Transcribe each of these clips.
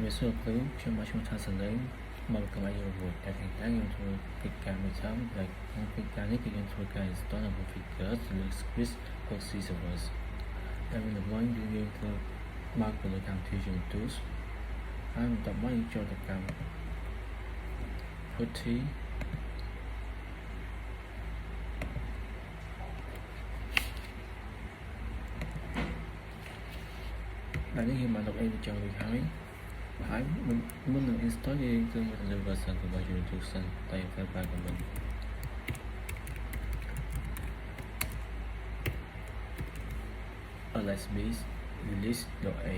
វាសួរគ្រូខ្ញុំមកឈ្មោះថាសលេងមកកន្លែងរបួសតែថ្ងៃនេះខ្ញុំធ្វើកិច្ចការមួយចំដែលក្នុងកិច្ចការនេះគឺខ្ញុំធ្វើការ install នៅ Figures លើ Squid Proxy Servers ដែលមានដំណើរយើងធ្វើបើកទៅលើកម្មវិធី Tools ហើយបន្ទាប់មកយើងចូលទៅកម្ម Putty ដែលនេះយើងបានលុបអីទៅចុងរួចហើយមុននឹង install យើងគឺមកលើ version របស់ Tools សិនតែយើងត្រូវប្រើ command lsb release.a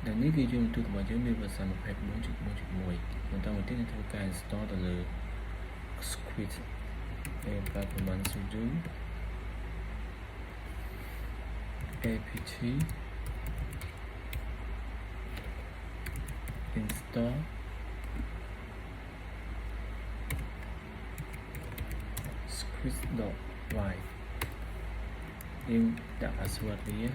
ដែលនេះគឺយើងទូរបស់យើងមាន version 24.4.1 បន្តមកទៀតយើងធ្វើការ install ទៅលើ Squid ហើយប្រើ command sudo apt install squid.y យើងដាក់ password វានេះ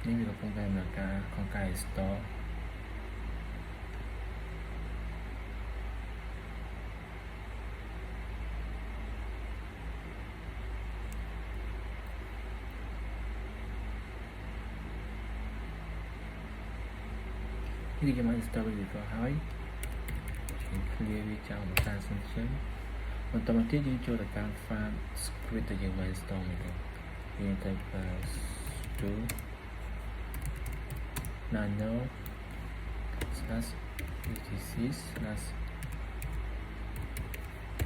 វាកំពុងតែដំណើរការក្នុងការ install នេះគឺខ្ញុំបាន install វាក៏ហើយclear វាចោលមកតាមសិនចឹងបន្តមកទៀតយើងចូលទៅកាន់ file script ដែលយើងបាន install នេះយើងទៅប្រើ sudo nano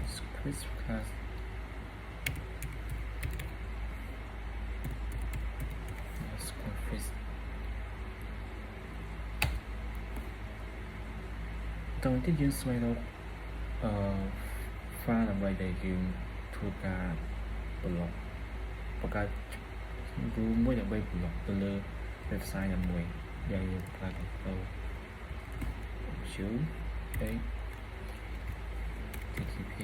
/etc/script class តោះទៀតយើងស្វែងរកfile ដើម្បីដែលយើងធ្វើការ block បង្កើត rule មួយដើម្បី block ទៅលើ website ណាមួយដែលយើងប្រើ control http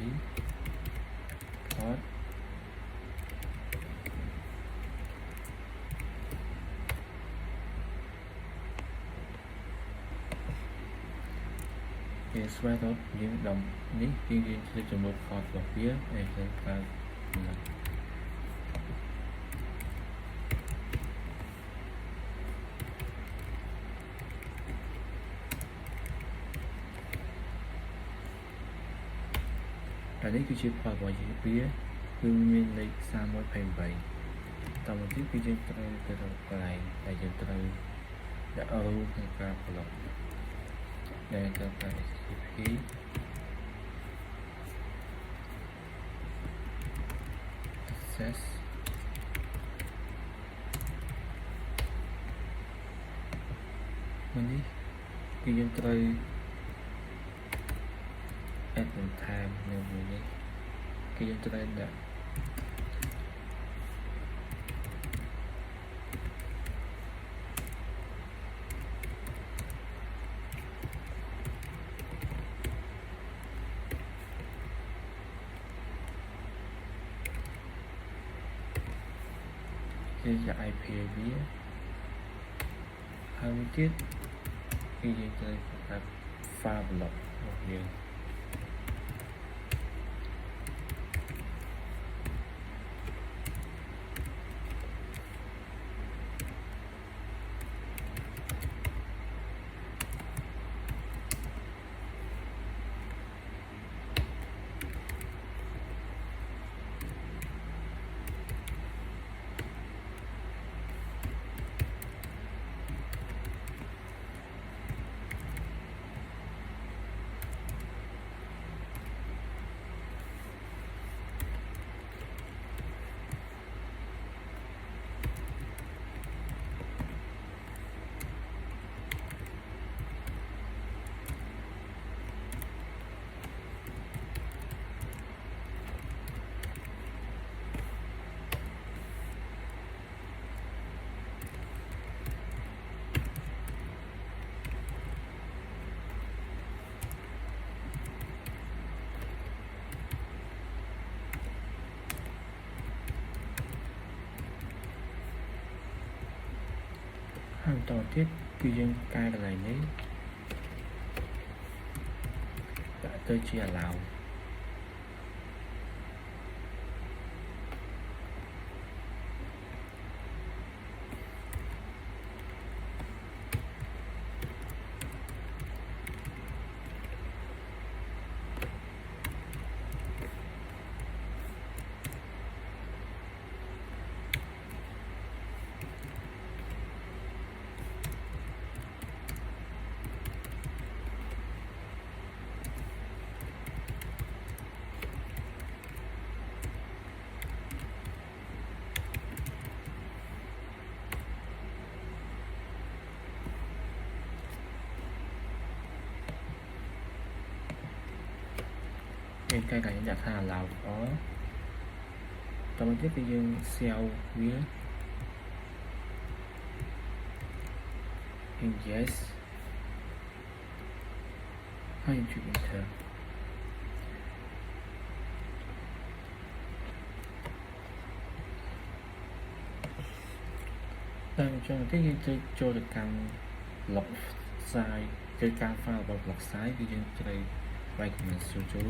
portយើងស្វែងរកយើងដំនេះយើងคลิกចំនួន port របស់វាហើយយើងប្រើតែនេះគឺជា port របស់វាគឺមានលេខ3128តមកទៀតគឺយើងត្រូវទៅរកកន្លែងដែលយើងត្រូវដាក់ rule ក្នុងការ block ដែលត្រូវប្រើ http accessនេះគឺយើងត្រូវ add time នៅមួយនេះគឺយើងត្រូវដាក់ đây là IP វាហើយមួយទៀតគឺយើងត្រូវប្រើ file block របស់យើង បន្តទៀតគឺយើងកែកន្លែងនេះដាក់ទៅជា allow យើងកែកន្លែងដាក់ថា allow all តទៅទៀតគឺយើង save វា yes ហើយយើងចុច enter តែអញ្ចឹងទៀតយើងចូលទៅកាន់ log site ទៅកាន់ file របស់ log site គឺយើងត្រូវ recommend sudo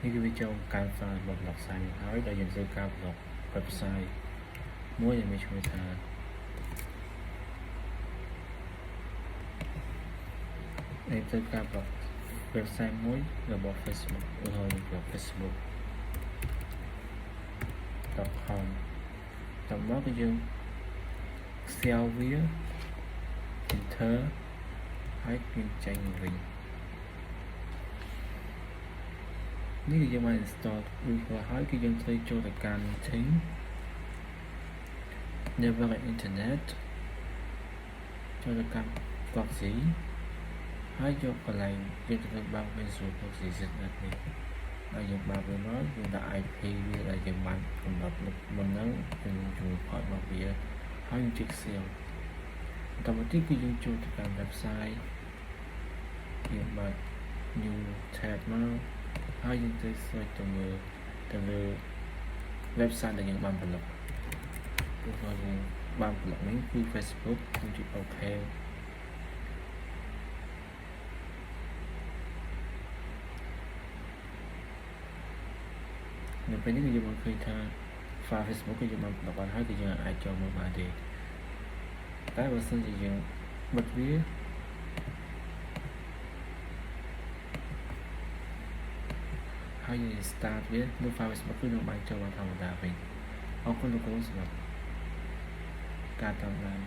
នេះគឺវាចូលកាន់ file របស់ log site ហើយដែលយើងត្រូវការ blog website មួយដែលមានឈ្មោះថានេះត្រូវការ blog website មួយរបស់ Facebook ឧទាហរណ៍ blog facebook.com តមកគឺយើង save វា enter ហើយយើងចេញវិញនេះគឺយើងបាន install រួចហើយគឺយើងត្រូវចូលទៅកាន់ thing network and internet ចូលទៅកាន់ proxy ហើយយកកន្លែងយើងត្រូវបើក Visual Proxy Set នេះហើយយើងបើកវាមកយើងដាក់ IP វាដែលយើងបានកំណត់មុនហ្នឹងយើងជួយ port របស់វាហើយយើងចុច save តទៅទៀតគឺយើងចូលទៅកាន់ website យើងបើក new tab មកហើយយើងទៅ search ទៅមើលទៅលើ website ដែលយើងបានផលិតព្រោះយើងបានផលិតនេះគឺ Facebook ខ្ញុំចុច OK នៅពេលនេះគឺយើងបានឃើញថា file Facebook គឺយើងបានផលិតបានហើយគឺយើងអាចចូលមើលបានទេតែបើសិនជាយើងបិទវាហើយយើង start វានៅ file Facebook គឺនឹងបានចូលបានធម្មតាវិញអរគុណលោកគ្រូសម្រាប់ការតាមដាន